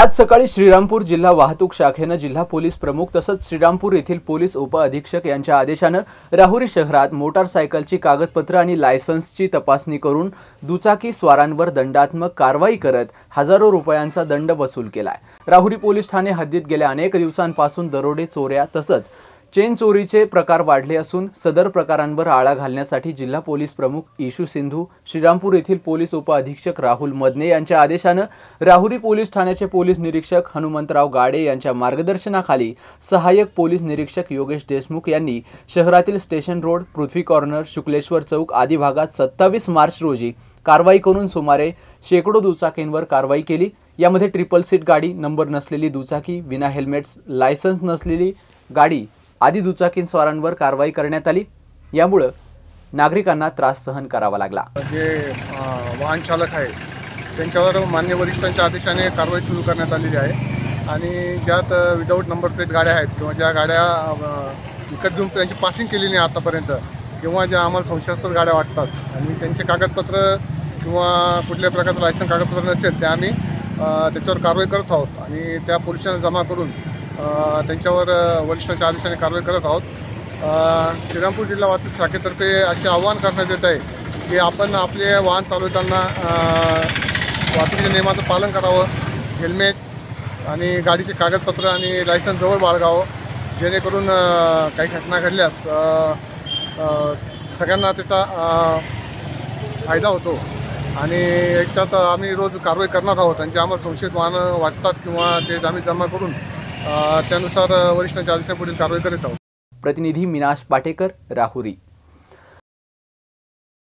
आज सकाळी श्रीरामपूर जिल्हा वाहतूक शाखेने जिल्हा पोलीस प्रमुख तसंच श्रीरामपूर येथील पोलीस उपअधीक्षक यांच्या आदेशाने राहुरी शहरात मोटारसायकलची कागदपत्र आणि लायसन्सची तपासणी करून दुचाकी स्वारांवर दंडात्मक कारवाई करत हजारो रुपयांचा दंड वसूल केलाय। राहुरी पोलीस ठाणे हद्दीत गेल्या अनेक दिवसांपासून दरोडे, चोऱ्या तसंच चेन चोरीचे प्रकार वाढले असून सदर प्रकारांवर आळा घालण्यासाठी जिल्हा पोलीस प्रमुख इशू सिंधू, श्रीरामपूर येथील पोलीस उपअधीक्षक राहुल मदने यांच्या आदेशाने राहुरी पोलीस ठाण्याचे पोलीस निरीक्षक हनुमंतराव गाडे यांच्या मार्गदर्शनाखाली सहाय्यक पोलीस निरीक्षक योगेश देशमुख यांनी शहरातील स्टेशन रोड, पृथ्वी कॉर्नर, शुक्लेश्वर चौक आदी भागात 27 मार्च रोजी कारवाई करून सुमारे शेकडो दुचाकींवर कारवाई केली। यामध्ये ट्रिपल सीट गाडी, नंबर नसलेली दुचाकी, विना हेल्मेट्स, लायसन्स नसलेली गाडी आदी दुचाकींस्वारांवर कारवाई करण्यात आली। यामुळे नागरिकांना त्रास सहन करावा लागला। जे वाहन चालक आहे त्यांच्यावर मान्य वरिष्ठांच्या आदेशाने कारवाई सुरू करण्यात आलेली आहे आणि ज्यात विदाऊट नंबर प्लेट गाड्या आहेत किंवा ज्या गाड्या विकत घेऊन त्यांची पासिंग केली नाही आतापर्यंत किंवा ज्या आम्हाला संशयास्पद गाड्या वाटतात आणि त्यांचे कागदपत्र किंवा कुठल्या प्रकारचं लायसन्स कागदपत्र नसेल त्या आम्ही त्याच्यावर कारवाई करत आहोत आणि त्या पोलिसांना जमा करून त्यांच्यावर वरिष्ठांच्या आदेशाने कारवाई करत आहोत। श्रीरामपूर जिल्हा वाहतूक शाखेतर्फे असे आवाहन करण्यात येत आहे की आपण आपले वाहन चालवताना वाहतुकीच्या नियमाचं पालन करावं, हेल्मेट आणि गाडीचे कागदपत्र आणि लायसन्स जवळ बाळगावं, जेणेकरून काही घटना घडल्यास सगळ्यांना त्याचा फायदा होतो आणि याच्यात आम्ही रोज कारवाई करणार आहोत आणि जे आम्हाला संशयित वाहनं वाटतात किंवा ते आम्ही जमा करून त्यानुसार वरिष्ठांच्या आदेशापुढील कारवाई करीत आहोत। प्रतिनिधी मिनाश पाटेकर, राहुरी।